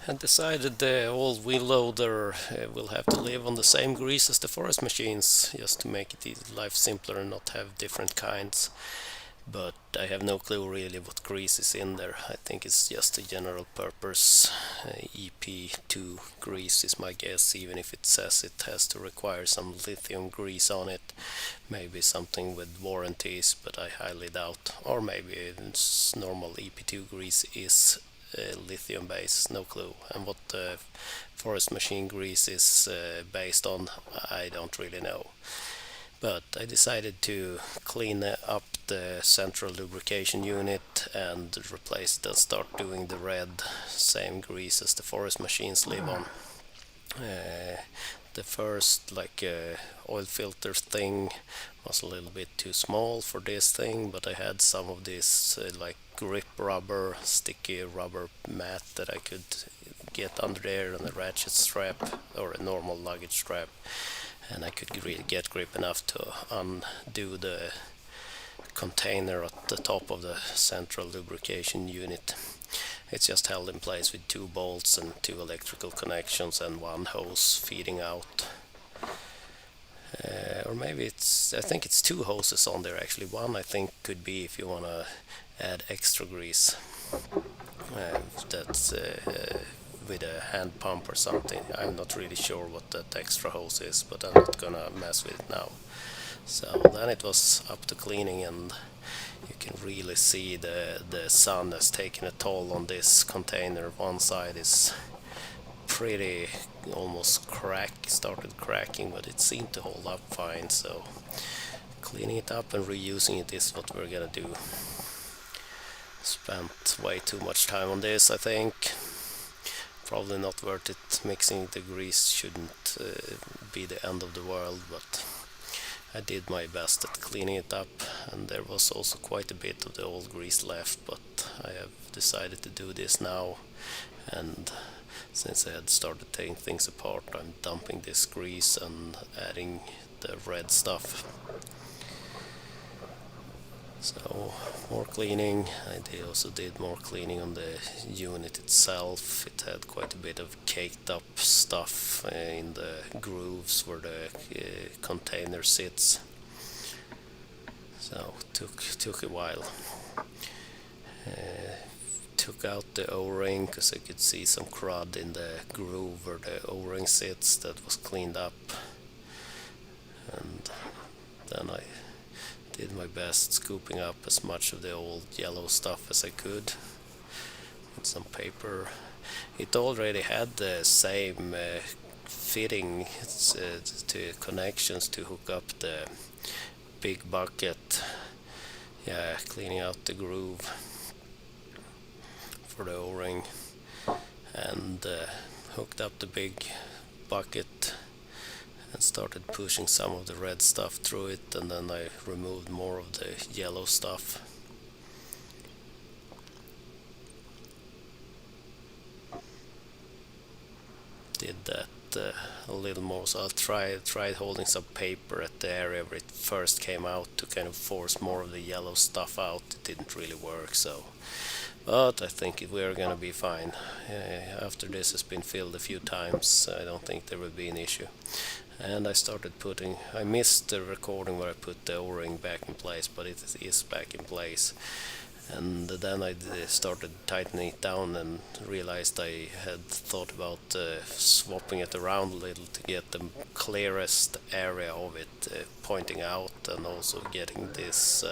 and decided the old wheel loader will have to live on the same grease as the forest machines, just to make life simpler and not have different kinds. But I have no clue really what grease is in there. I think it's just a general purpose EP2 grease is my guess, even if it says it has to require some lithium grease on it. Maybe something with warranties, but I highly doubt. Or maybe it's normal EP2 grease is lithium based, no clue. And what the forest machine grease is based on, I don't really know. But I decided to clean up the central lubrication unit and replace it and start doing the red, same grease as the forest machines live on. The first oil filter thing was a little bit too small for this thing, but I had some of this grip rubber, sticky rubber mat that I could get under there and a ratchet strap or a normal luggage strap, and I could really get grip enough to undo the container at the top of the central lubrication unit. It's just held in place with two bolts and two electrical connections and one hose feeding out. Or maybe I think it's two hoses on there actually. One I think could be if you want to add extra grease. That's with a hand pump or something. I'm not really sure what that extra hose is, but I'm not gonna mess with it now. So then it was up to cleaning, and you can really see the sun has taken a toll on this container. One side is pretty almost started cracking, but it seemed to hold up fine. So cleaning it up and reusing it is what we're gonna do. Spent way too much time on this, I think. Probably not worth it. Mixing the grease shouldn't be the end of the world, but I did my best at cleaning it up, and there was also quite a bit of the old grease left, but I have decided to do this now, and since I had started taking things apart, I'm dumping this grease and adding the red stuff. So more cleaning. I also did more cleaning on the unit itself. It had quite a bit of caked up stuff in the grooves where the container sits. So took a while. Took out the O-ring because I could see some crud in the groove where the O-ring sits. That was cleaned up, and then I did my best scooping up as much of the old yellow stuff as I could with some paper. It already had the same fitting to connections to hook up the big bucket. Yeah, cleaning out the groove for the O-ring, and hooked up the big bucket and started pushing some of the red stuff through it, and then I removed more of the yellow stuff. Did that a little more, so I tried holding some paper at the area where it first came out to kind of force more of the yellow stuff out. It didn't really work, so but I think we're gonna be fine. After this has been filled a few times, I don't think there will be an issue. And I missed the recording where I put the O-ring back in place, but it is back in place. And then I started tightening it down and realized I had thought about swapping it around a little to get the clearest area of it pointing out, and also getting this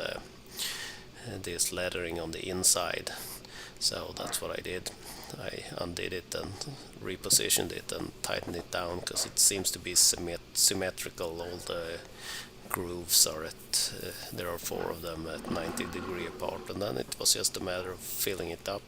lettering on the inside. So that's what I did. I undid it and repositioned it and tightened it down because it seems to be symmetrical. All the grooves are there are 4 of them at 90-degree apart, and then it was just a matter of filling it up.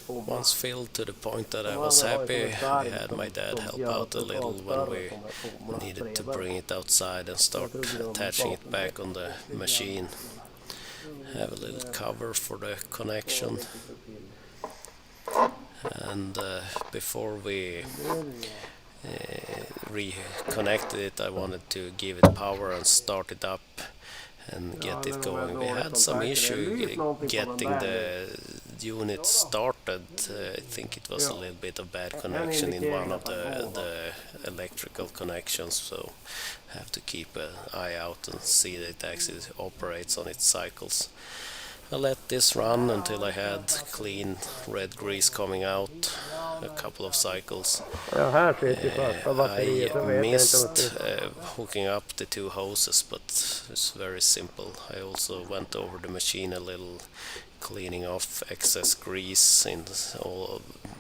Once filled to the point that I was happy, I had my dad help out a little when we needed to bring it outside and start attaching it back on the machine. Have a little cover for the connection, and before we reconnected it, I wanted to give it power and start it up, and get Ja, it det var going. We dålig had some kontakt. Det issue lyser någonting på den getting där nu. the unit started. I think it was a Ja, little bit of bad en connection in one indikering of att han går. the electrical connections, so have to keep an eye out and see that it actually operates on its cycles. I let this run until I had clean red grease coming out, a couple of cycles. Ja, här sitter första I batteriet, så vet jag inte om det missed finns. hooking up the two hoses, but it's very simple. I also went over the machine a little, cleaning off excess grease in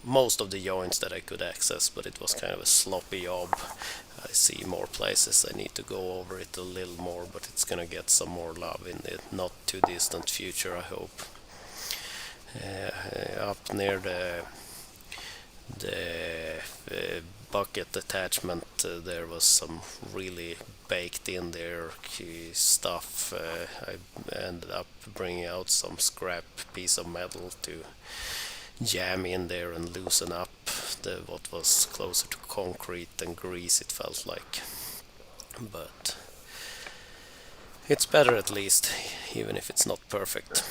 most of the joints that I could access, but it was kind of a sloppy job. I see more places I need to go over it a little more, but it's gonna get some more love in the not too distant future, I hope. Up near the bucket attachment, there was some really baked in there stuff. I ended up bringing out some scrap piece of metal to jam in there and loosen up what was closer to concrete than grease, it felt like. But it's better at least, even if it's not perfect.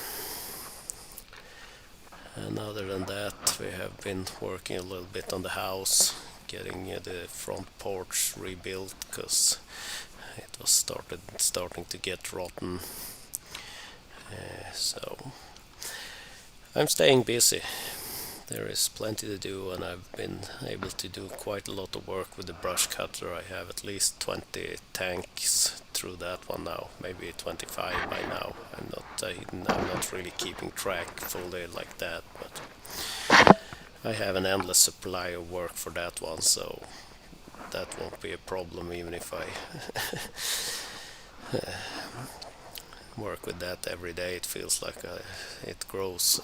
And other than that, we have been working a little bit on the house, getting the front porch rebuilt because it was starting to get rotten. So I'm staying busy. There is plenty to do, and I've been able to do quite a lot of work with the brush cutter. I have at least 20 tanks through that one now, maybe 25 by now. I'm not really keeping track fully like that, but I have an endless supply of work for that one, so that won't be a problem even if I work with that every day. It feels like it grows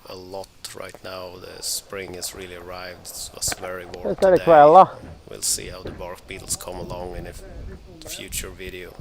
a lot right now. The spring has really arrived. It was very warm Nyt är det today. kväll. We'll see how the bark beetles come along in a future video.